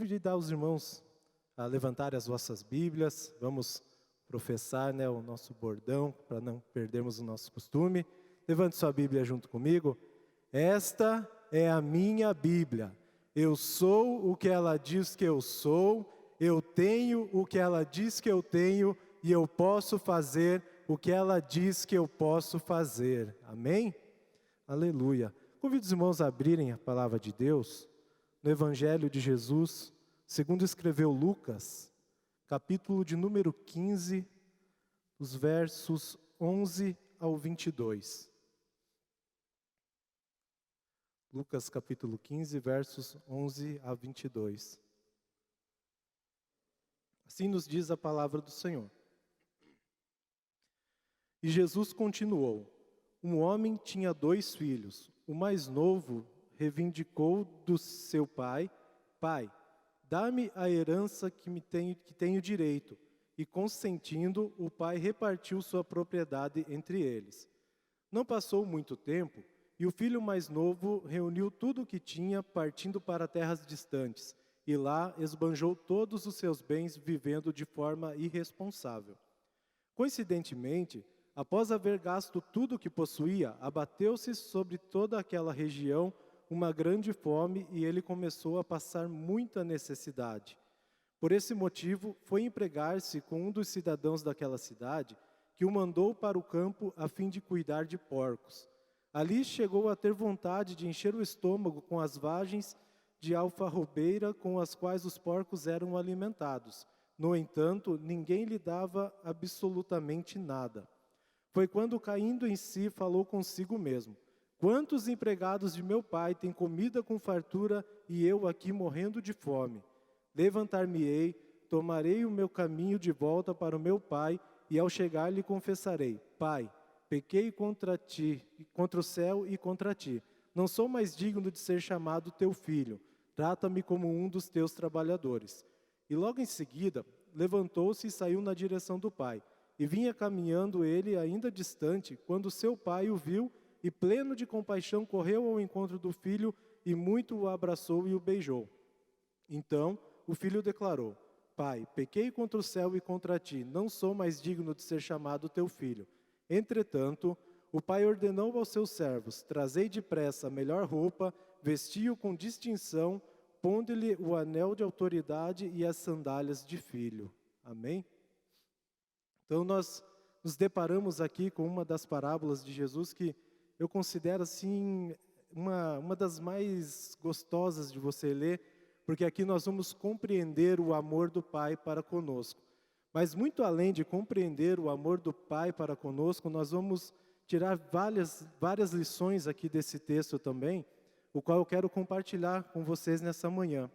convidar os irmãos a levantarem as vossas Bíblias. Vamos professar, o nosso bordão, para não perdermos o nosso costume. Levante sua Bíblia junto comigo. Esta é a minha Bíblia. Eu sou o que ela diz que eu sou, eu tenho o que ela diz que eu tenho e eu posso fazer o que ela diz que eu posso fazer. Amém? Aleluia. Convido os irmãos a abrirem a palavra de Deus no Evangelho de Jesus, segundo escreveu Lucas, capítulo de número 15, os versos 11 ao 22. Lucas capítulo 15, versos 11 a 22. Assim nos diz a palavra do Senhor. E Jesus continuou: um homem tinha 2 filhos. O mais novo reivindicou do seu pai: Pai, dá-me a herança que tenho direito. E consentindo, o pai repartiu sua propriedade entre eles. Não passou muito tempo, e o filho mais novo reuniu tudo o que tinha, partindo para terras distantes, e lá esbanjou todos os seus bens, vivendo de forma irresponsável. Coincidentemente, após haver gasto tudo o que possuía, abateu-se sobre toda aquela região uma grande fome e ele começou a passar muita necessidade. Por esse motivo, foi empregar-se com um dos cidadãos daquela cidade, que o mandou para o campo a fim de cuidar de porcos. Ali chegou a ter vontade de encher o estômago com as vagens de alfarrobeira com as quais os porcos eram alimentados. No entanto, ninguém lhe dava absolutamente nada. Foi quando, caindo em si, falou consigo mesmo: quantos empregados de meu pai têm comida com fartura e eu aqui morrendo de fome? Levantar-me-ei, tomarei o meu caminho de volta para o meu pai e ao chegar lhe confessarei: Pai, pequei contra ti, contra o céu e contra ti. Não sou mais digno de ser chamado teu filho. Trata-me como um dos teus trabalhadores. E logo em seguida, levantou-se e saiu na direção do pai. E vinha caminhando ele ainda distante, quando seu pai o viu e, pleno de compaixão, correu ao encontro do filho e muito o abraçou e o beijou. Então o filho declarou: Pai, pequei contra o céu e contra ti, não sou mais digno de ser chamado teu filho. Entretanto, o pai ordenou aos seus servos: trazei depressa a melhor roupa, vestiu-o com distinção, pondo-lhe o anel de autoridade e as sandálias de filho. Amém? Então nós nos deparamos aqui com uma das parábolas de Jesus que eu considero assim uma das mais gostosas de você ler, porque aqui nós vamos compreender o amor do Pai para conosco. Mas muito além de compreender o amor do Pai para conosco, nós vamos tirar várias lições aqui desse texto também, o qual eu quero compartilhar com vocês nessa manhã.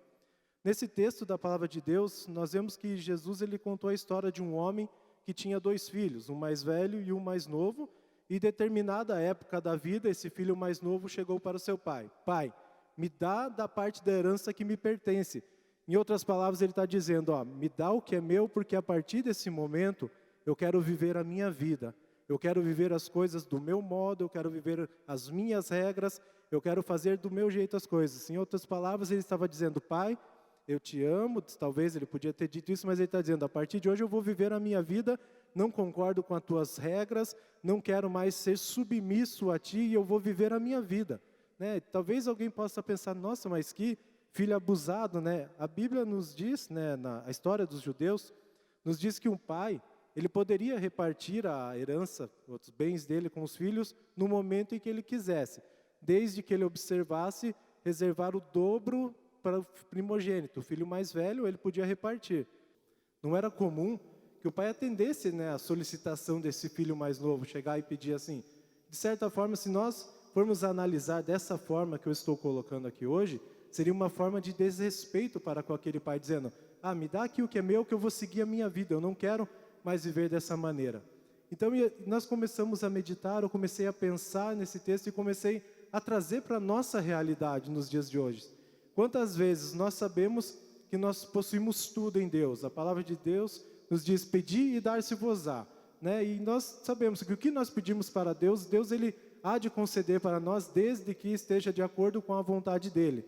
Nesse texto da Palavra de Deus, nós vemos que Jesus ele contou a história de um homem que tinha 2 filhos, um mais velho e um mais novo, e em determinada época da vida, esse filho mais novo chegou para o seu pai: Pai, me dá da parte da herança que me pertence. Em outras palavras, ele está dizendo: me dá o que é meu, porque a partir desse momento eu quero viver a minha vida. Eu quero viver as coisas do meu modo, eu quero viver as minhas regras, eu quero fazer do meu jeito as coisas. Em outras palavras, ele estava dizendo: Pai, eu te amo. Talvez ele podia ter dito isso, mas ele está dizendo: a partir de hoje eu vou viver a minha vida, não concordo com as tuas regras, não quero mais ser submisso a ti e eu vou viver a minha vida. Talvez alguém possa pensar: nossa, mas que filho abusado, A Bíblia nos diz, na história dos judeus, nos diz que um pai, ele poderia repartir a herança, os bens dele com os filhos, no momento em que ele quisesse, desde que ele observasse reservar o dobro para o primogênito. O filho mais velho, ele podia repartir. Não era comum que o pai atendesse, a solicitação desse filho mais novo, chegar e pedir assim. De certa forma, se nós formos analisar dessa forma que eu estou colocando aqui hoje, seria uma forma de desrespeito para com aquele pai, dizendo: me dá aqui o que é meu, que eu vou seguir a minha vida, eu não quero mais viver dessa maneira. Então nós começamos a meditar, eu comecei a pensar nesse texto e comecei a trazer para a nossa realidade nos dias de hoje. Quantas vezes nós sabemos que nós possuímos tudo em Deus? A palavra de Deus nos diz: pedi e dar-se-vos-á. E nós sabemos que o que nós pedimos para Deus, Deus ele há de conceder para nós, desde que esteja de acordo com a vontade dele.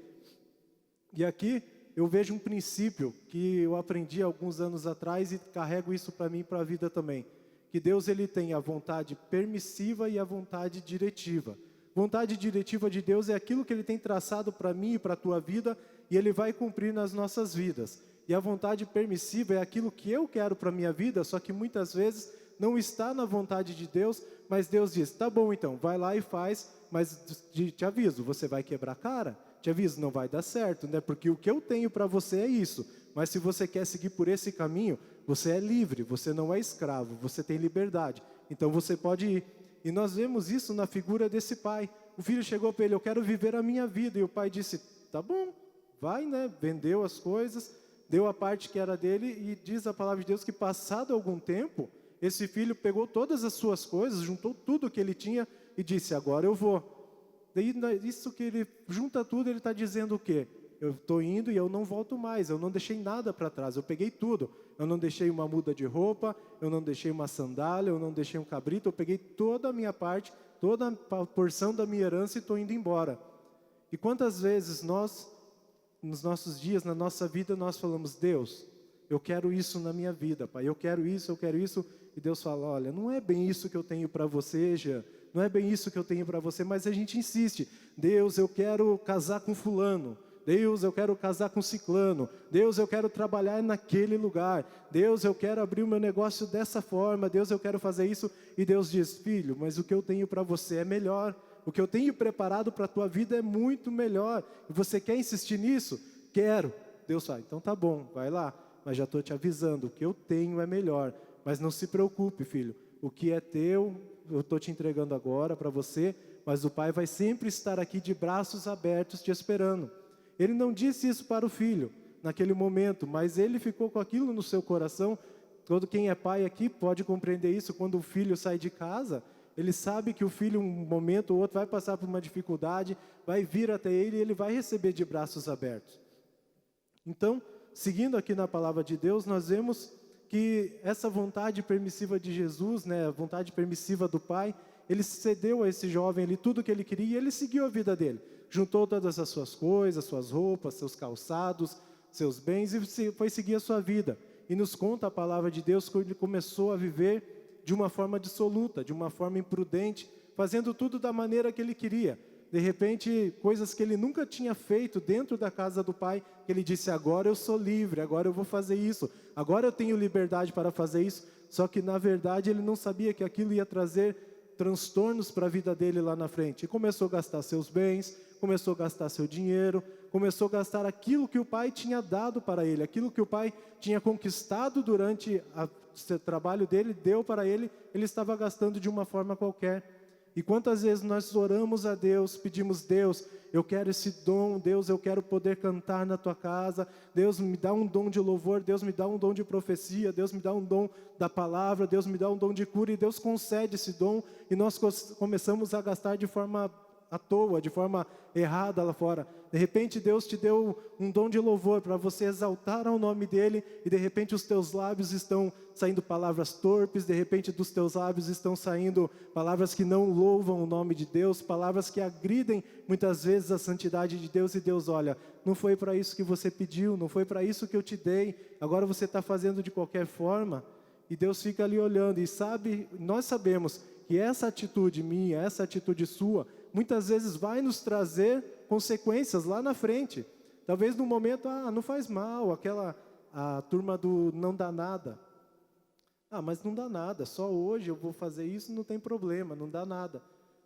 E aqui eu vejo um princípio que eu aprendi alguns anos atrás e carrego isso para mim e para a vida também. Que Deus ele tem a vontade permissiva e a vontade diretiva. Vontade diretiva de Deus é aquilo que Ele tem traçado para mim e para a tua vida e Ele vai cumprir nas nossas vidas. E a vontade permissiva é aquilo que eu quero para a minha vida, só que muitas vezes não está na vontade de Deus, mas Deus diz, tá bom então, vai lá e faz, mas te aviso, você vai quebrar a cara, te aviso, não vai dar certo, né? Porque o que eu tenho para você é isso, mas se você quer seguir por esse caminho, você é livre, você não é escravo, você tem liberdade, então você pode ir. E nós vemos isso na figura desse pai. O filho chegou para ele, eu quero viver a minha vida. E o pai disse, tá bom, vai, né? Vendeu as coisas, deu a parte que era dele. E diz a palavra de Deus que passado algum tempo, esse filho pegou todas as suas coisas, juntou tudo que ele tinha e disse, agora eu vou. Daí, isso que ele junta tudo, ele está dizendo o quê? Eu estou indo e eu não volto mais, eu não deixei nada para trás, eu peguei tudo. Eu não deixei uma muda de roupa, eu não deixei uma sandália, eu não deixei um cabrito, eu peguei toda a minha parte, toda a porção da minha herança e estou indo embora. E quantas vezes nós, nos nossos dias, na nossa vida, nós falamos, Deus, eu quero isso na minha vida, Pai, eu quero isso, e Deus fala, olha, não é bem isso que eu tenho para você, Jean, não é bem isso que eu tenho para você, mas a gente insiste, Deus, eu quero casar com fulano, Deus, eu quero casar com ciclano. Deus, eu quero trabalhar naquele lugar. Deus, eu quero abrir o meu negócio dessa forma. Deus, eu quero fazer isso. E Deus diz, filho, mas o que eu tenho para você é melhor. O que eu tenho preparado para a tua vida é muito melhor. E você quer insistir nisso? Quero. Deus fala, então tá bom, vai lá. Mas já estou te avisando, o que eu tenho é melhor. Mas não se preocupe, filho. O que é teu, eu estou te entregando agora para você. Mas o pai vai sempre estar aqui de braços abertos te esperando. Ele não disse isso para o filho, naquele momento, mas ele ficou com aquilo no seu coração. Todo quem é pai aqui pode compreender isso. Quando o filho sai de casa, ele sabe que o filho, um momento ou outro, vai passar por uma dificuldade, vai vir até ele e ele vai receber de braços abertos. Então, seguindo aqui na palavra de Deus, nós vemos que essa vontade permissiva de Jesus, né, a vontade permissiva do Pai, ele cedeu a esse jovem ali tudo que ele queria e ele seguiu a vida dele. Juntou todas as suas coisas, suas roupas, seus calçados, seus bens e foi seguir a sua vida. E nos conta a palavra de Deus que ele começou a viver de uma forma dissoluta, de uma forma imprudente, fazendo tudo da maneira que ele queria. De repente, coisas que ele nunca tinha feito dentro da casa do pai, que ele disse, agora eu sou livre, agora eu vou fazer isso, agora eu tenho liberdade para fazer isso. Só que na verdade ele não sabia que aquilo ia trazer transtornos para a vida dele lá na frente. E começou a gastar seus bens, começou a gastar seu dinheiro, começou a gastar aquilo que o pai tinha dado para ele, aquilo que o pai tinha conquistado durante o trabalho dele, deu para ele, ele estava gastando de uma forma qualquer. E quantas vezes nós oramos a Deus, pedimos, Deus, eu quero esse dom, Deus, eu quero poder cantar na tua casa, Deus me dá um dom de louvor, Deus me dá um dom de profecia, Deus me dá um dom da palavra, Deus me dá um dom de cura, e Deus concede esse dom, e nós começamos a gastar de forma à toa, de forma errada lá fora. De repente Deus te deu um dom de louvor para você exaltar ao nome dEle, e de repente os teus lábios estão saindo palavras torpes, de repente dos teus lábios estão saindo palavras que não louvam o nome de Deus, palavras que agridem muitas vezes a santidade de Deus, e Deus olha, não foi para isso que você pediu, não foi para isso que eu te dei, agora você está fazendo de qualquer forma. E Deus fica ali olhando, e nós sabemos que essa atitude minha, essa atitude sua, muitas vezes vai nos trazer consequências lá na frente. Talvez no momento, não faz mal, a turma do não dá nada. Mas não dá nada, só hoje eu vou fazer isso, não tem problema, não dá nada.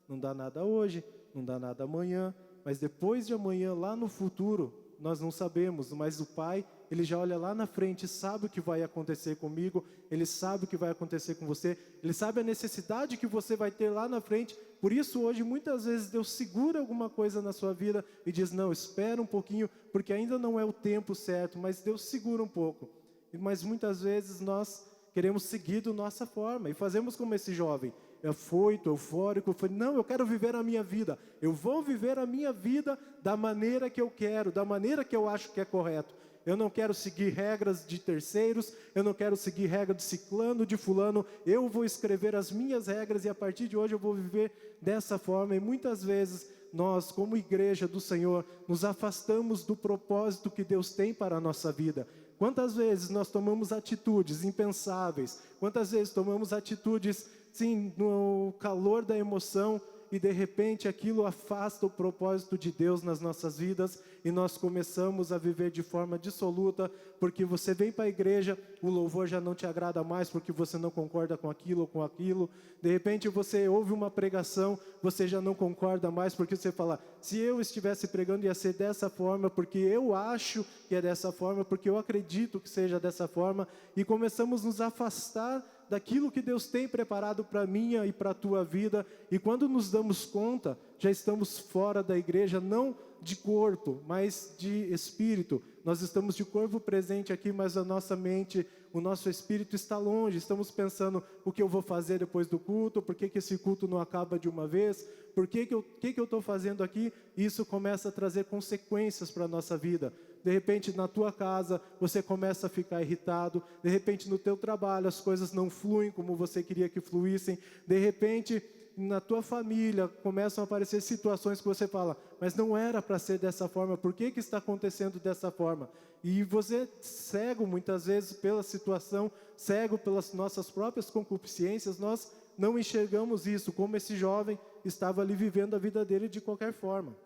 Não dá nada hoje, não dá nada amanhã, mas depois de amanhã, lá no futuro, nós não sabemos, mas o Pai, Ele já olha lá na frente, sabe o que vai acontecer comigo, Ele sabe o que vai acontecer com você, Ele sabe a necessidade que você vai ter lá na frente. Por isso hoje, muitas vezes, Deus segura alguma coisa na sua vida e diz, não, espera um pouquinho, porque ainda não é o tempo certo, mas Deus segura um pouco. Mas muitas vezes nós queremos seguir da nossa forma e fazemos como esse jovem, afoito, eufórico, não, eu quero viver a minha vida, eu vou viver a minha vida da maneira que eu quero, da maneira que eu acho que é correto. Eu não quero seguir regras de terceiros, eu não quero seguir regra de ciclano, de fulano, eu vou escrever as minhas regras e a partir de hoje eu vou viver dessa forma. E muitas vezes nós, como igreja do Senhor, nos afastamos do propósito que Deus tem para a nossa vida. Quantas vezes nós tomamos atitudes impensáveis, quantas vezes tomamos atitudes, sim, no calor da emoção, e de repente aquilo afasta o propósito de Deus nas nossas vidas, e nós começamos a viver de forma dissoluta, porque você vem para a igreja, o louvor já não te agrada mais, porque você não concorda com aquilo ou com aquilo. De repente você ouve uma pregação, você já não concorda mais, porque você fala, se eu estivesse pregando ia ser dessa forma, porque eu acho que é dessa forma, porque eu acredito que seja dessa forma, e começamos a nos afastar daquilo que Deus tem preparado para a minha e para a tua vida, e quando nos damos conta, já estamos fora da igreja, não de corpo, mas de espírito. Nós estamos de corpo presente aqui, mas a nossa mente, o nosso espírito está longe. Estamos pensando o que eu vou fazer depois do culto, por que esse culto não acaba de uma vez, por que eu estou fazendo aqui. Isso começa a trazer consequências para a nossa vida. De repente na tua casa você começa a ficar irritado, de repente no teu trabalho as coisas não fluem como você queria que fluíssem, de repente na tua família começam a aparecer situações que você fala, mas não era para ser dessa forma, por que está acontecendo dessa forma? E você, cego muitas vezes pela situação, cego pelas nossas próprias concupiscências, nós não enxergamos isso, como esse jovem estava ali vivendo a vida dele de qualquer forma.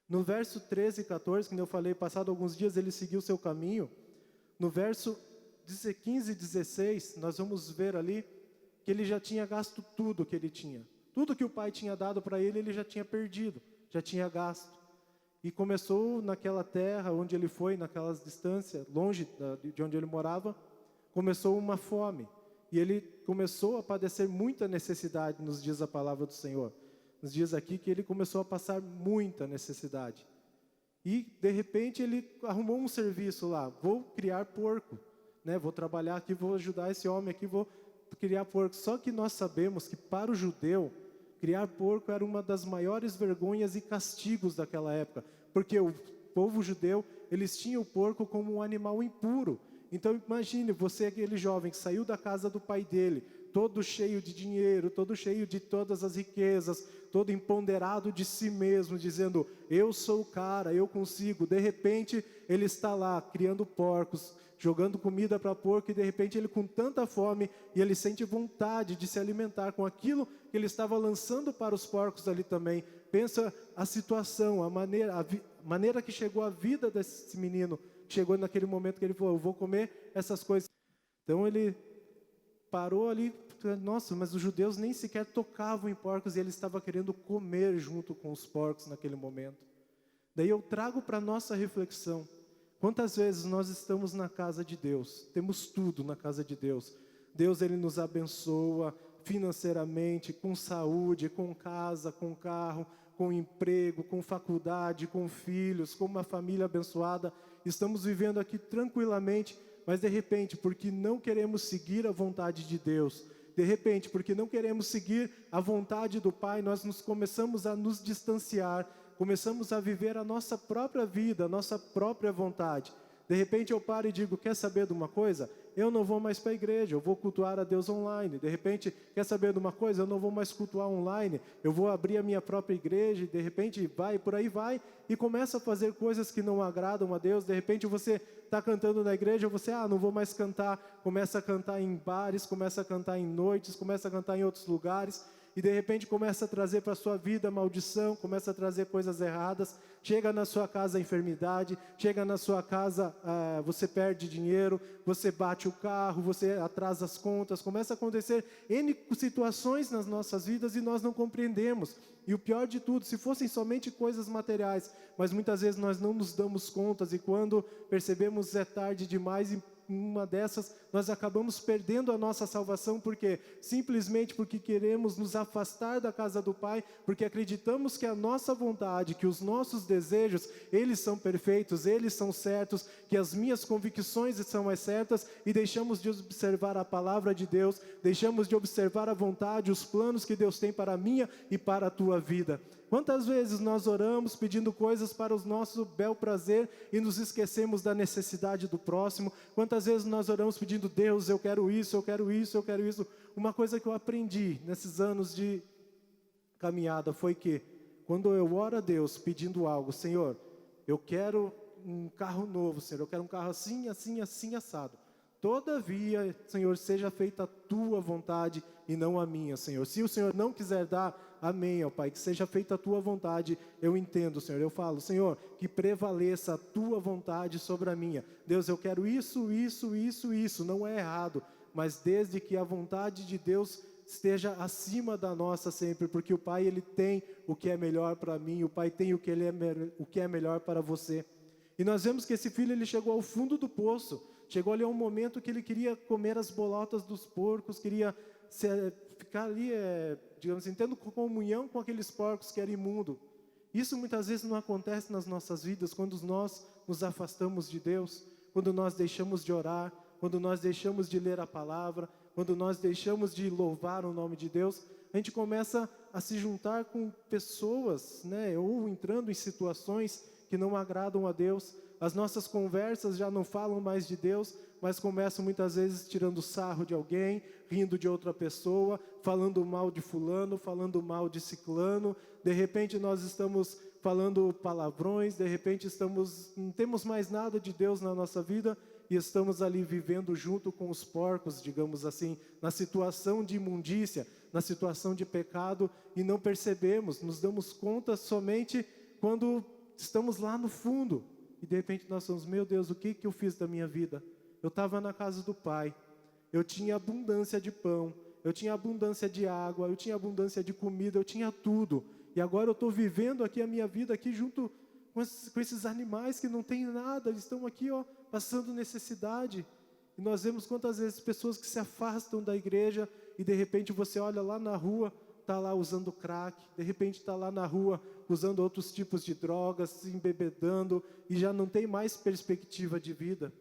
No verso 13 e 14, que eu falei, passado alguns dias ele seguiu seu caminho. No verso 15 e 16, nós vamos ver ali que ele já tinha gasto tudo que ele tinha. Tudo que o pai tinha dado para ele, ele já tinha perdido, já tinha gasto. E começou naquela terra onde ele foi, naquelas distâncias, longe de onde ele morava, começou uma fome. E ele começou a padecer muita necessidade, nos diz a palavra do Senhor. Nos dias aqui que ele começou a passar muita necessidade. E, de repente, ele arrumou um serviço lá. Vou criar porco, né? Vou trabalhar aqui, vou ajudar esse homem aqui, vou criar porco. Só que nós sabemos que, para o judeu, criar porco era uma das maiores vergonhas e castigos daquela época. Porque o povo judeu, eles tinham o porco como um animal impuro. Então, imagine, você, aquele jovem que saiu da casa do pai dele, todo cheio de dinheiro, todo cheio de todas as riquezas, todo empoderado de si mesmo, dizendo, eu sou o cara, eu consigo. De repente, ele está lá, criando porcos, jogando comida para porco, e de repente ele com tanta fome, e ele sente vontade de se alimentar com aquilo que ele estava lançando para os porcos ali também. Pensa a situação, a maneira que chegou a vida desse menino, chegou naquele momento que ele falou, eu vou comer essas coisas. Então ele parou ali, nossa, mas os judeus nem sequer tocavam em porcos, e ele estava querendo comer junto com os porcos naquele momento. Daí eu trago para a nossa reflexão, quantas vezes nós estamos na casa de Deus, temos tudo na casa de Deus. Deus, ele nos abençoa financeiramente, com saúde, com casa, com carro, com emprego, com faculdade, com filhos, com uma família abençoada. Estamos vivendo aqui tranquilamente, mas de repente, porque não queremos seguir a vontade de Deus, de repente, porque não queremos seguir a vontade do Pai, nós começamos a nos distanciar, começamos a viver a nossa própria vida, a nossa própria vontade. De repente eu paro e digo, quer saber de uma coisa? Eu não vou mais para a igreja, eu vou cultuar a Deus online. De repente, quer saber de uma coisa? Eu não vou mais cultuar online, eu vou abrir a minha própria igreja. De repente vai, por aí vai, e começa a fazer coisas que não agradam a Deus. De repente você está cantando na igreja, você, não vou mais cantar. Começa a cantar em bares, começa a cantar em noites, começa a cantar em outros lugares. E de repente começa a trazer para a sua vida maldição, começa a trazer coisas erradas, chega na sua casa a enfermidade, chega na sua casa, você perde dinheiro, você bate o carro, você atrasa as contas, começa a acontecer N situações nas nossas vidas e nós não compreendemos. E o pior de tudo, se fossem somente coisas materiais, mas muitas vezes nós não nos damos contas, e quando percebemos é tarde demais, e uma dessas, nós acabamos perdendo a nossa salvação, porque simplesmente porque queremos nos afastar da casa do Pai, porque acreditamos que a nossa vontade, que os nossos desejos, eles são perfeitos, eles são certos, que as minhas convicções são as certas, e deixamos de observar a palavra de Deus, deixamos de observar a vontade, os planos que Deus tem para a minha e para a tua vida. Quantas vezes nós oramos pedindo coisas para o nosso bel prazer e nos esquecemos da necessidade do próximo? Quantas vezes nós oramos pedindo, Deus, eu quero isso, eu quero isso, eu quero isso? Uma coisa que eu aprendi nesses anos de caminhada foi que, quando eu oro a Deus pedindo algo, Senhor, eu quero um carro novo, Senhor, eu quero um carro assim, assim, assim, assado. Todavia, Senhor, seja feita a tua vontade e não a minha, Senhor. Se o Senhor não quiser dar, amém, ó Pai, que seja feita a tua vontade, eu entendo, Senhor. Eu falo, Senhor, que prevaleça a tua vontade sobre a minha. Deus, eu quero isso, isso, isso, isso, não é errado, mas desde que a vontade de Deus esteja acima da nossa sempre, porque o Pai, Ele tem o que é melhor para mim, o Pai tem o que é melhor para você. E nós vemos que esse filho, ele chegou ao fundo do poço, chegou ali a um momento que ele queria comer as bolotas dos porcos, queria ficar ali, digamos assim, tendo comunhão com aqueles porcos que era imundo. Isso muitas vezes não acontece nas nossas vidas, quando nós nos afastamos de Deus, quando nós deixamos de orar, quando nós deixamos de ler a palavra, quando nós deixamos de louvar o nome de Deus, a gente começa a se juntar com pessoas, né, ou entrando em situações que não agradam a Deus. As nossas conversas já não falam mais de Deus, mas começam muitas vezes tirando sarro de alguém, rindo de outra pessoa, falando mal de fulano, falando mal de ciclano. De repente nós estamos falando palavrões, de repente não temos mais nada de Deus na nossa vida e estamos ali vivendo junto com os porcos, digamos assim, na situação de imundícia, na situação de pecado, e não percebemos, nos damos conta somente quando estamos lá no fundo. E de repente nós somos, meu Deus, o que eu fiz da minha vida? Eu estava na casa do Pai, eu tinha abundância de pão, eu tinha abundância de água, eu tinha abundância de comida, eu tinha tudo. E agora eu estou vivendo aqui a minha vida aqui junto com esses animais que não têm nada, eles estão aqui, ó, passando necessidade. E nós vemos quantas vezes pessoas que se afastam da igreja e de repente você olha lá na rua, está lá usando crack, de repente está lá na rua usando outros tipos de drogas, se embebedando e já não tem mais perspectiva de vida.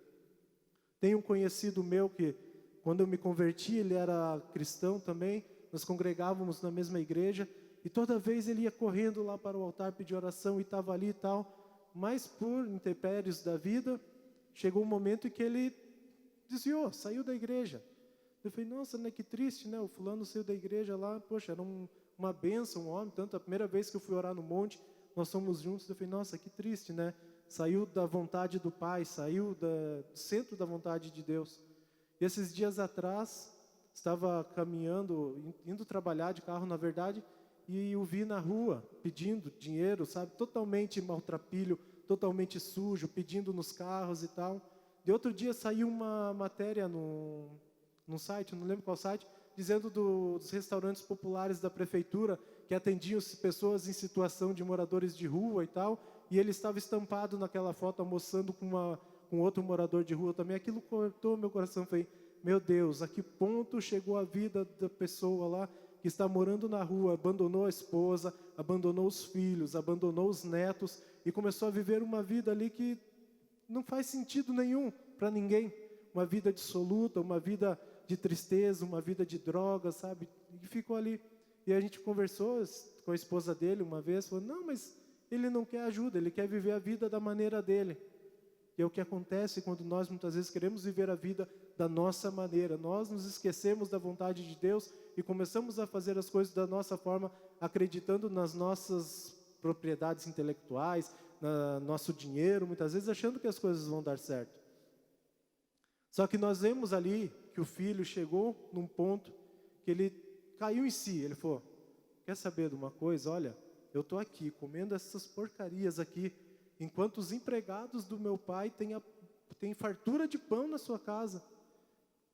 Tem um conhecido meu que, quando eu me converti, ele era cristão também, nós congregávamos na mesma igreja e toda vez ele ia correndo lá para o altar pedir oração e estava ali e tal, mas por intempéries da vida, chegou um momento em que ele desviou, saiu da igreja. Eu falei, nossa, né, que triste, né? O fulano saiu da igreja lá, poxa, era uma bênção, um homem, tanto a primeira vez que eu fui orar no monte, nós fomos juntos, eu falei, nossa, que triste, né? Saiu da vontade do Pai, saiu do centro da vontade de Deus. E esses dias atrás, estava caminhando, indo trabalhar de carro, na verdade, e o vi na rua, pedindo dinheiro, sabe? Totalmente maltrapilho, totalmente sujo, pedindo nos carros e tal. De outro dia saiu uma matéria num site, não lembro qual site, dizendo dos restaurantes populares da prefeitura que atendiam pessoas em situação de moradores de rua e tal, e ele estava estampado naquela foto almoçando com outro morador de rua também. Aquilo cortou meu coração. Falei, meu Deus, a que ponto chegou a vida da pessoa lá que está morando na rua, abandonou a esposa, abandonou os filhos, abandonou os netos e começou a viver uma vida ali que não faz sentido nenhum para ninguém. Uma vida dissoluta, uma vida de tristeza, uma vida de drogas, sabe? E ficou ali. E a gente conversou com a esposa dele uma vez, falou, não, mas ele não quer ajuda, ele quer viver a vida da maneira dele. E é o que acontece quando nós muitas vezes queremos viver a vida da nossa maneira. Nós nos esquecemos da vontade de Deus e começamos a fazer as coisas da nossa forma, acreditando nas nossas propriedades intelectuais, no nosso dinheiro, muitas vezes achando que as coisas vão dar certo. Só que nós vemos ali que o filho chegou num ponto que ele caiu em si. Ele falou, quer saber de uma coisa? Olha, eu estou aqui comendo essas porcarias aqui, enquanto os empregados do meu pai têm fartura de pão na sua casa.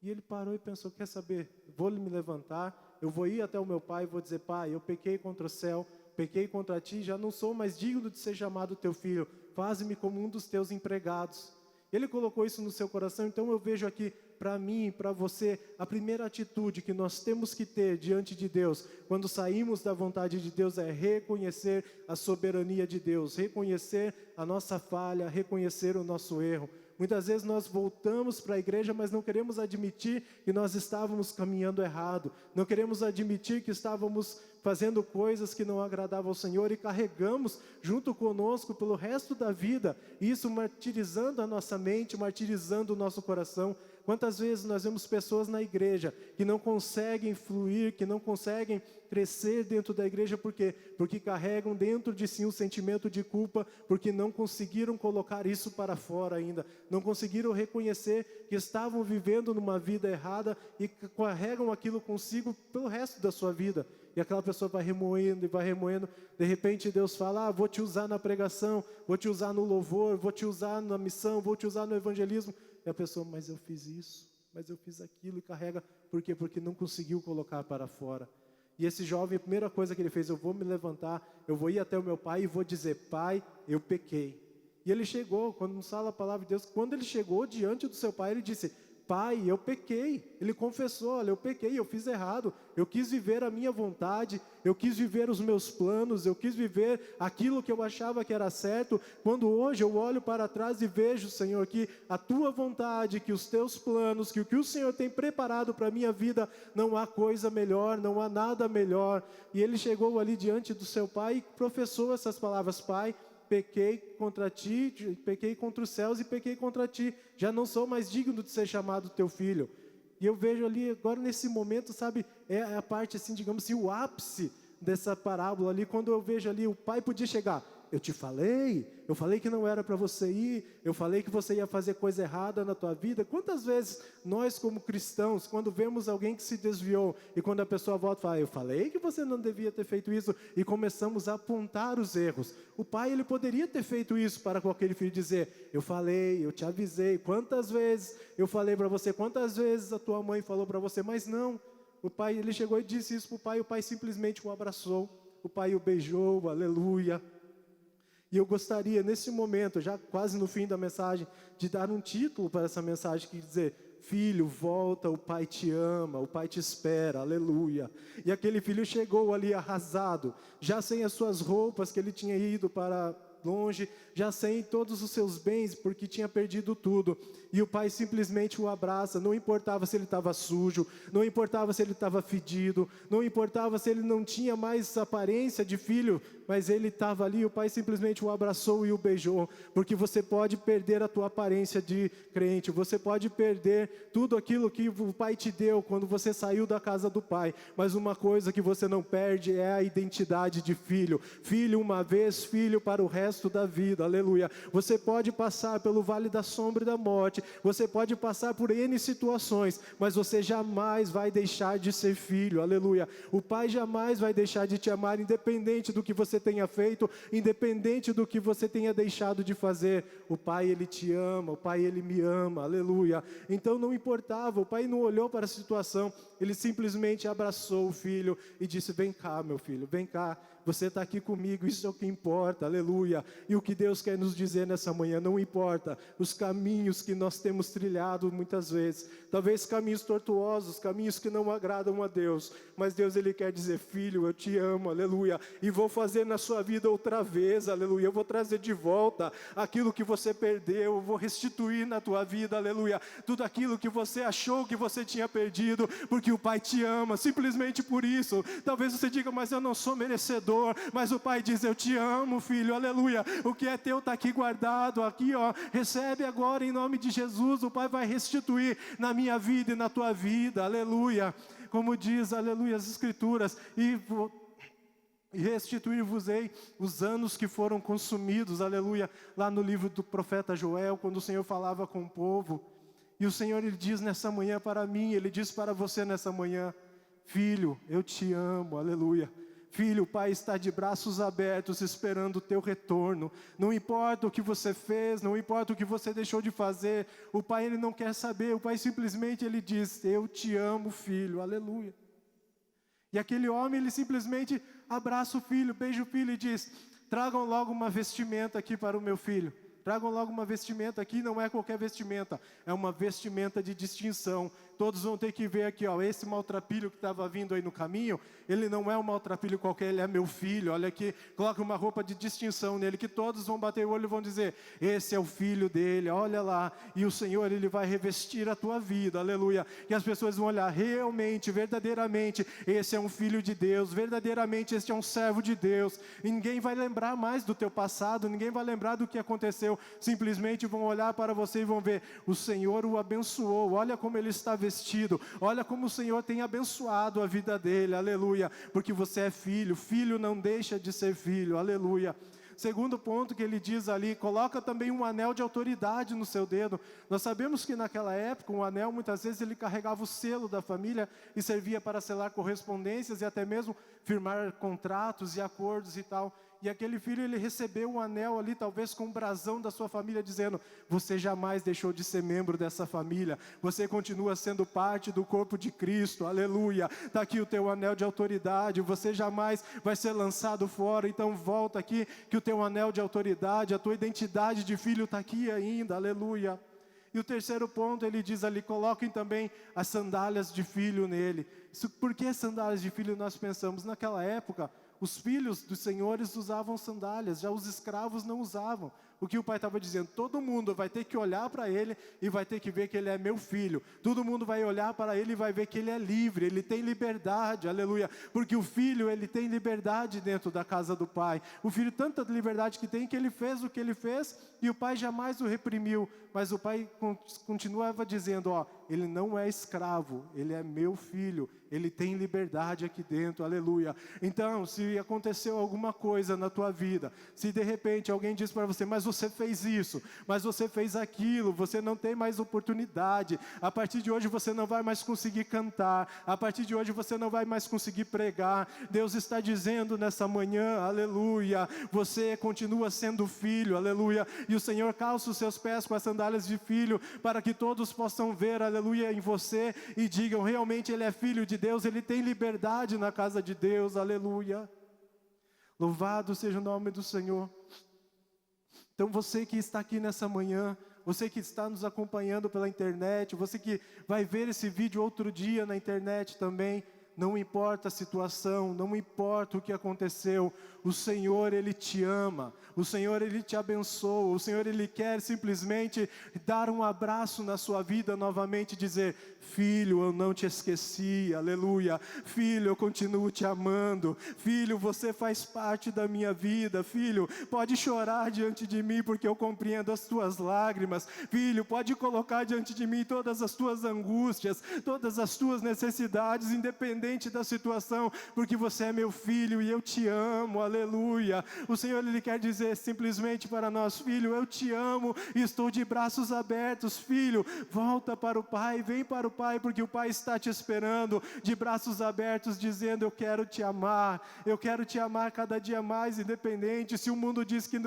E ele parou e pensou, quer saber, vou me levantar, eu vou ir até o meu pai e vou dizer, pai, eu pequei contra o céu, pequei contra ti, já não sou mais digno de ser chamado teu filho, faze-me como um dos teus empregados. Ele colocou isso no seu coração, então eu vejo aqui, para mim e para você, a primeira atitude que nós temos que ter diante de Deus, quando saímos da vontade de Deus, é reconhecer a soberania de Deus, reconhecer a nossa falha, reconhecer o nosso erro. Muitas vezes nós voltamos para a igreja, mas não queremos admitir que nós estávamos caminhando errado. Não queremos admitir que estávamos fazendo coisas que não agradavam ao Senhor e carregamos junto conosco pelo resto da vida, isso martirizando a nossa mente, martirizando o nosso coração. Quantas vezes nós vemos pessoas na igreja que não conseguem fluir, que não conseguem crescer dentro da igreja, por quê? Porque carregam dentro de si um sentimento de culpa, porque não conseguiram colocar isso para fora ainda, não conseguiram reconhecer que estavam vivendo numa vida errada e carregam aquilo consigo pelo resto da sua vida. E aquela pessoa vai remoendo e vai remoendo. De repente Deus fala, vou te usar na pregação, vou te usar no louvor, vou te usar na missão, vou te usar no evangelismo. E a pessoa, mas eu fiz isso, mas eu fiz aquilo, e carrega. Por quê? Porque não conseguiu colocar para fora. E esse jovem, a primeira coisa que ele fez, eu vou me levantar, eu vou ir até o meu pai e vou dizer, pai, eu pequei. E ele chegou, quando nos fala a palavra de Deus, quando ele chegou diante do seu pai, ele disse, pai, eu pequei. Ele confessou, olha, eu pequei, eu fiz errado, eu quis viver a minha vontade, eu quis viver os meus planos, eu quis viver aquilo que eu achava que era certo, quando hoje eu olho para trás e vejo, Senhor, que a tua vontade, que os teus planos, que o que o Senhor tem preparado para a minha vida, não há coisa melhor, não há nada melhor. E ele chegou ali diante do seu pai e professou essas palavras, pai, pequei contra ti, pequei contra os céus e pequei contra ti, já não sou mais digno de ser chamado teu filho. E eu vejo ali, agora nesse momento, sabe, é a parte assim, digamos assim, o ápice dessa parábola ali, quando eu vejo ali, o pai podia chegar, eu falei que não era para você ir, eu falei que você ia fazer coisa errada na tua vida. Quantas vezes nós como cristãos, quando vemos alguém que se desviou, e quando a pessoa volta e fala, eu falei que você não devia ter feito isso, e começamos a apontar os erros. O pai, ele poderia ter feito isso para com aquele filho, dizer, eu falei, eu te avisei, quantas vezes eu falei para você, quantas vezes a tua mãe falou para você, mas não. O pai, ele chegou e disse isso para o pai simplesmente o abraçou, o pai o beijou, aleluia. E eu gostaria, nesse momento, já quase no fim da mensagem, de dar um título para essa mensagem, que dizer, filho, volta, o pai te ama, o pai te espera, aleluia. E aquele filho chegou ali arrasado, já sem as suas roupas, que ele tinha ido para longe, já sem todos os seus bens, porque tinha perdido tudo. E o pai simplesmente o abraça, não importava se ele estava sujo, não importava se ele estava fedido, não importava se ele não tinha mais aparência de filho, mas ele estava ali, o pai simplesmente o abraçou e o beijou, porque você pode perder a tua aparência de crente, você pode perder tudo aquilo que o pai te deu quando você saiu da casa do pai, mas uma coisa que você não perde é a identidade de filho. Filho uma vez, filho para o resto da vida, aleluia. Você pode passar pelo vale da sombra e da morte, você pode passar por N situações, mas você jamais vai deixar de ser filho, aleluia. O pai jamais vai deixar de te amar, independente do que você tenha feito, independente do que você tenha deixado de fazer. O pai, ele te ama, o pai, ele me ama, aleluia. Então não importava, o pai não olhou para a situação, ele simplesmente abraçou o filho e disse, vem cá meu filho, vem cá, você está aqui comigo, isso é o que importa, aleluia. E o que Deus quer nos dizer nessa manhã, não importa os caminhos que nós temos trilhado muitas vezes, talvez caminhos tortuosos, caminhos que não agradam a Deus, mas Deus, ele quer dizer, filho, eu te amo, aleluia, e vou fazer na sua vida outra vez, aleluia, eu vou trazer de volta aquilo que você perdeu, eu vou restituir na tua vida, aleluia, tudo aquilo que você achou que você tinha perdido, porque o pai te ama, simplesmente por isso. Talvez você diga, mas eu não sou merecedor, mas o pai diz, eu te amo filho, aleluia, o que é teu está aqui guardado, aqui ó, recebe agora em nome de Jesus, o pai vai restituir na minha vida e na tua vida, aleluia, como diz, aleluia, as escrituras, e restituir-vos-ei os anos que foram consumidos, aleluia, lá no livro do profeta Joel, quando o Senhor falava com o povo, e o Senhor, ele diz nessa manhã para mim, ele diz para você nessa manhã, filho, eu te amo, aleluia. Filho, o pai está de braços abertos esperando o teu retorno. Não importa o que você fez, não importa o que você deixou de fazer, o pai, ele não quer saber, o pai simplesmente, ele diz, eu te amo filho, aleluia. E aquele homem, ele simplesmente abraça o filho, beija o filho e diz, tragam logo uma vestimenta aqui para o meu filho. Tragam logo uma vestimenta aqui, não é qualquer vestimenta, é uma vestimenta de distinção. Todos vão ter que ver aqui, ó, esse maltrapilho que estava vindo aí no caminho, ele não é um maltrapilho qualquer, ele é meu filho, olha aqui, coloca uma roupa de distinção nele, que todos vão bater o olho e vão dizer, esse é o filho dele, olha lá, e o Senhor, ele vai revestir a tua vida, aleluia, e as pessoas vão olhar, realmente, verdadeiramente, esse é um filho de Deus, verdadeiramente, este é um servo de Deus, e ninguém vai lembrar mais do teu passado, ninguém vai lembrar do que aconteceu, nasceu, simplesmente vão olhar para você e vão ver, o Senhor o abençoou, olha como ele está vestido, olha como o Senhor tem abençoado a vida dele, aleluia, porque você é filho, filho não deixa de ser filho, aleluia. Segundo ponto que ele diz ali, coloca também um anel de autoridade no seu dedo. Nós sabemos que naquela época, um anel, muitas vezes, ele carregava o selo da família e servia para selar correspondências e até mesmo firmar contratos e acordos e tal. E aquele filho, ele recebeu um anel ali, talvez com um brasão da sua família, dizendo, você jamais deixou de ser membro dessa família, você continua sendo parte do corpo de Cristo, aleluia, está aqui o teu anel de autoridade, você jamais vai ser lançado fora, então volta aqui, que o teu anel de autoridade, a tua identidade de filho está aqui ainda, aleluia. E o terceiro ponto, ele diz ali, coloquem também as sandálias de filho nele. Por que sandálias de filho? Nós pensamos, naquela época, os filhos dos senhores usavam sandálias, já os escravos não usavam. O que o pai estava dizendo, todo mundo vai ter que olhar para ele e vai ter que ver que ele é meu filho. Todo mundo vai olhar para ele e vai ver que ele é livre, ele tem liberdade, aleluia. Porque o filho, ele tem liberdade dentro da casa do pai. O filho, tanta liberdade que tem, que ele fez o que ele fez e o pai jamais o reprimiu. Mas o pai continuava dizendo, ó, ele não é escravo, ele é meu filho, ele tem liberdade aqui dentro, aleluia. Então, se aconteceu alguma coisa na tua vida, se de repente alguém diz para você, mas você fez isso, mas você fez aquilo, você não tem mais oportunidade, a partir de hoje você não vai mais conseguir cantar, a partir de hoje você não vai mais conseguir pregar, Deus está dizendo nessa manhã, aleluia, você continua sendo filho, aleluia, e o Senhor calça os seus pés com as sandálias de filho, para que todos possam ver, aleluia, em você, e digam, realmente ele é filho de Deus, ele tem liberdade na casa de Deus, aleluia. Louvado seja o nome do Senhor. Então você que está aqui nessa manhã, você que está nos acompanhando pela internet, você que vai ver esse vídeo outro dia na internet também, não importa a situação, não importa o que aconteceu, o Senhor, Ele te ama, o Senhor, Ele te abençoa, o Senhor, Ele quer simplesmente dar um abraço na sua vida novamente e dizer, filho, eu não te esqueci, aleluia, filho, eu continuo te amando, filho, você faz parte da minha vida, filho, pode chorar diante de mim porque eu compreendo as tuas lágrimas, filho, pode colocar diante de mim todas as tuas angústias, todas as tuas necessidades, independente da situação, porque você é meu filho e eu te amo, aleluia. O Senhor, Ele quer dizer simplesmente para nós, filho, eu te amo e estou de braços abertos, filho, volta para o Pai, vem para o Pai, porque o Pai está te esperando, de braços abertos, dizendo, eu quero te amar cada dia mais, independente, se o mundo diz que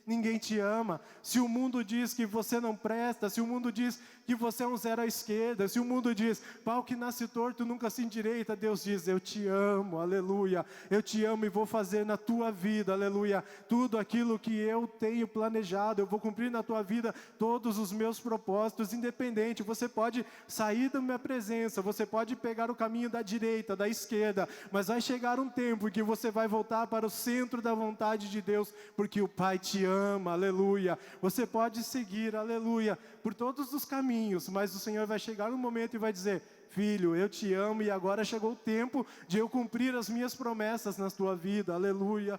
ninguém te ama, se o mundo diz que você não presta, se o mundo diz que você é um zero à esquerda, se o mundo diz, pau que nasce torto nunca se endireita, Deus diz, eu te amo, aleluia, eu te amo e vou fazer na tua vida, aleluia, tudo aquilo que eu tenho planejado, eu vou cumprir na tua vida todos os meus propósitos, independente, você pode sair da minha presença, você pode pegar o caminho da direita, da esquerda, mas vai chegar um tempo em que você vai voltar para o centro da vontade de Deus, porque o Pai te ama, aleluia, você pode seguir, aleluia, por todos os caminhos, mas o Senhor vai chegar um momento e vai dizer, filho, eu te amo e agora chegou o tempo de eu cumprir as minhas promessas na tua vida, aleluia.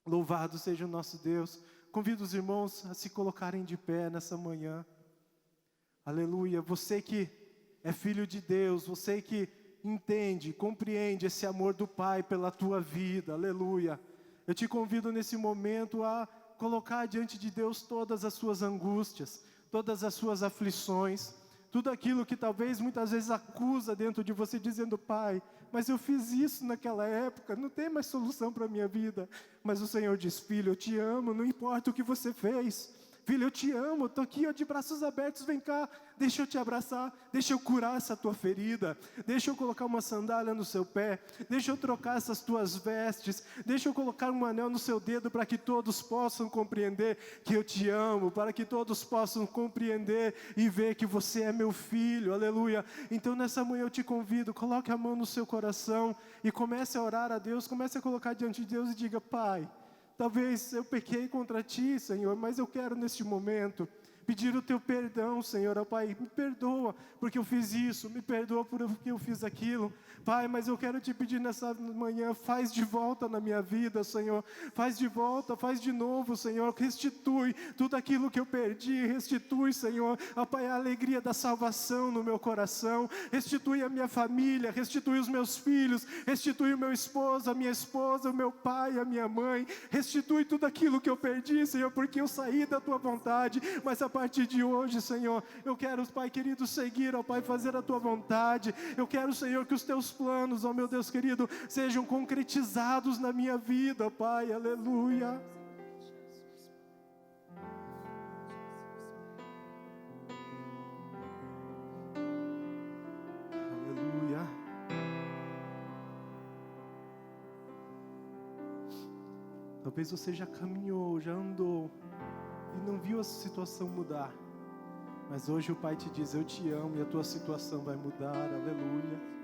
Louvado seja o nosso Deus. Convido os irmãos a se colocarem de pé nessa manhã, aleluia. Você que é filho de Deus, você que entende, compreende esse amor do Pai pela tua vida, aleluia. Eu te convido nesse momento a colocar diante de Deus todas as suas angústias, todas as suas aflições, tudo aquilo que talvez muitas vezes acusa dentro de você, dizendo, Pai, mas eu fiz isso naquela época, não tem mais solução para a minha vida. Mas o Senhor diz, filho, eu te amo, não importa o que você fez. Filho, eu te amo, estou aqui ó, de braços abertos, vem cá, deixa eu te abraçar, deixa eu curar essa tua ferida, deixa eu colocar uma sandália no seu pé, deixa eu trocar essas tuas vestes, deixa eu colocar um anel no seu dedo para que todos possam compreender que eu te amo, para que todos possam compreender e ver que você é meu filho, aleluia. Então nessa manhã eu te convido, coloque a mão no seu coração e comece a orar a Deus, comece a colocar diante de Deus e diga, Pai, talvez eu pequei contra Ti, Senhor, mas eu quero neste momento pedir o teu perdão, Senhor, ó Pai, me perdoa porque eu fiz isso, me perdoa porque eu fiz aquilo, Pai, mas eu quero te pedir nessa manhã, faz de volta na minha vida, Senhor, faz de volta, faz de novo, Senhor, restitui tudo aquilo que eu perdi, restitui, Senhor, ó Pai, a alegria da salvação no meu coração, restitui a minha família, restitui os meus filhos, restitui o meu esposo, a minha esposa, o meu pai, a minha mãe, restitui tudo aquilo que eu perdi, Senhor, porque eu saí da tua vontade, mas a partir de hoje, Senhor, eu quero, Pai querido, seguir, ó Pai, fazer a tua vontade, eu quero, Senhor, que os teus planos, ó meu Deus querido, sejam concretizados na minha vida, Pai, aleluia. Aleluia. Talvez você já caminhou, já andou e não viu a situação mudar, mas hoje o Pai te diz, eu te amo e a tua situação vai mudar, aleluia.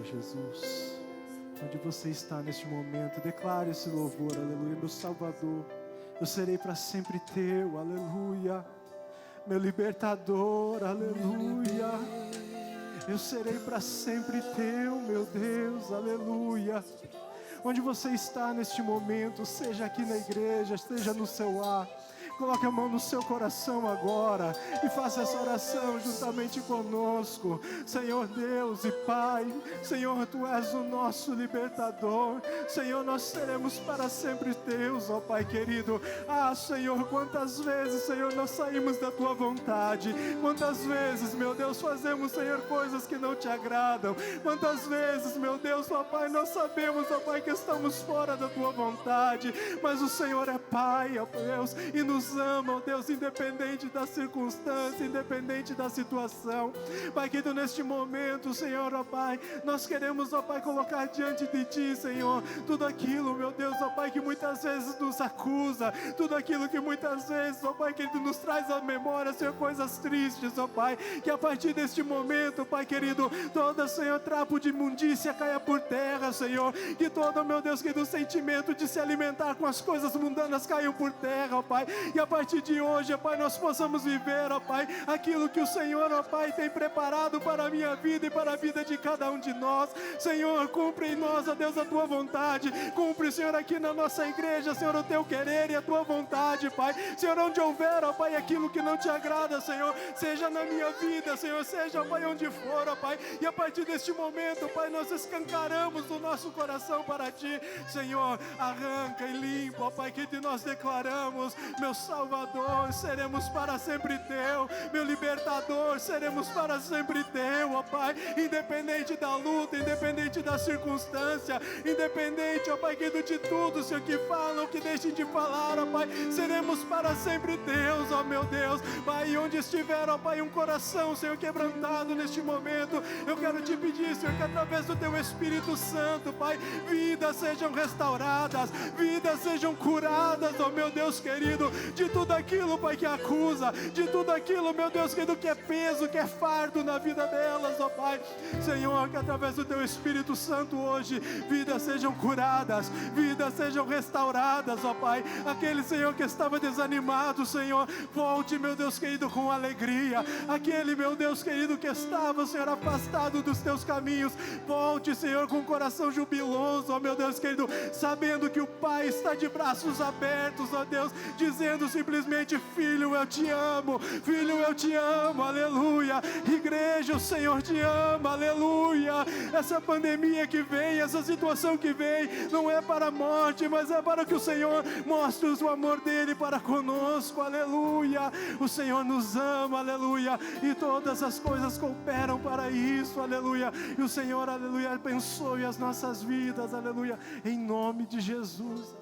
Jesus, onde você está neste momento, declare esse louvor, aleluia, meu Salvador, eu serei para sempre teu, aleluia, meu libertador, aleluia, eu serei para sempre teu, meu Deus, aleluia. Onde você está neste momento, seja aqui na igreja, seja no seu lar, coloque a mão no seu coração agora e faça essa oração juntamente conosco. Senhor Deus e Pai, Senhor, Tu és o nosso libertador. Senhor, nós seremos para sempre Teus, ó Pai querido. Ah, Senhor, quantas vezes, Senhor, nós saímos da Tua vontade. Quantas vezes, meu Deus, fazemos, Senhor, coisas que não Te agradam. Quantas vezes, meu Deus, ó Pai, nós sabemos, ó Pai, que estamos fora da Tua vontade. Mas o Senhor é Pai, ó Deus, e nos ama, ó Deus, independente da circunstância, independente da situação. Pai querido, neste momento, Senhor, ó Pai, nós queremos, ó Pai, colocar diante de Ti, Senhor, tudo aquilo, meu Deus, ó Pai, que muitas vezes nos acusa, tudo aquilo que muitas vezes, ó Pai, querido, nos traz à memória, Senhor, coisas tristes, ó Pai, que a partir deste momento, Pai querido, todo, Senhor, trapo de imundícia caia por terra, Senhor, que todo, meu Deus, querido, sentimento de se alimentar com as coisas mundanas caiam por terra, ó Pai, e a partir de hoje, ó Pai, nós possamos viver, ó Pai, aquilo que o Senhor, ó Pai, tem preparado para a minha vida e para a vida de cada um de nós. Senhor, cumpre em nós, ó Deus, a Tua vontade. Cumpre, Senhor, aqui na nossa igreja, Senhor, o Teu querer e a Tua vontade, Pai. Senhor, onde houver, ó Pai, aquilo que não Te agrada, Senhor, seja na minha vida, Senhor, seja, ó Pai, onde for, ó Pai. E a partir deste momento, Pai, nós escancaramos o nosso coração para Ti. Senhor, arranca e limpa, ó Pai, que nós declaramos, meu Salvador, seremos para sempre Teu, meu libertador, seremos para sempre Teu, ó Pai, independente da luta, independente da circunstância, independente, ó Pai, de tudo, Senhor, que falam, que deixem de falar, ó Pai, seremos para sempre Teus, ó meu Deus, Pai, onde estiver, ó Pai, um coração, Senhor, quebrantado neste momento, eu quero Te pedir, Senhor, que através do Teu Espírito Santo, Pai, vidas sejam restauradas, vidas sejam curadas, ó meu Deus querido, de tudo aquilo, Pai, que acusa, de tudo aquilo, meu Deus querido, que é peso, que é fardo na vida delas, ó Pai. Senhor, que através do Teu Espírito Santo hoje, vidas sejam curadas, vidas sejam restauradas, ó Pai. Aquele, Senhor, que estava desanimado, Senhor, volte, meu Deus querido, com alegria. Aquele, meu Deus querido, que estava, Senhor, afastado dos Teus caminhos, volte, Senhor, com o coração jubiloso, ó meu Deus querido, sabendo que o Pai está de braços abertos, ó Deus, dizendo simplesmente, filho, eu te amo, filho, eu te amo, aleluia. Igreja, o Senhor te ama, aleluia. Essa pandemia que vem, essa situação que vem, não é para a morte, mas é para que o Senhor mostre o amor dele para conosco, aleluia. O Senhor nos ama, aleluia, e todas as coisas cooperam para isso, aleluia. E o Senhor, aleluia, abençoe as nossas vidas, aleluia, em nome de Jesus.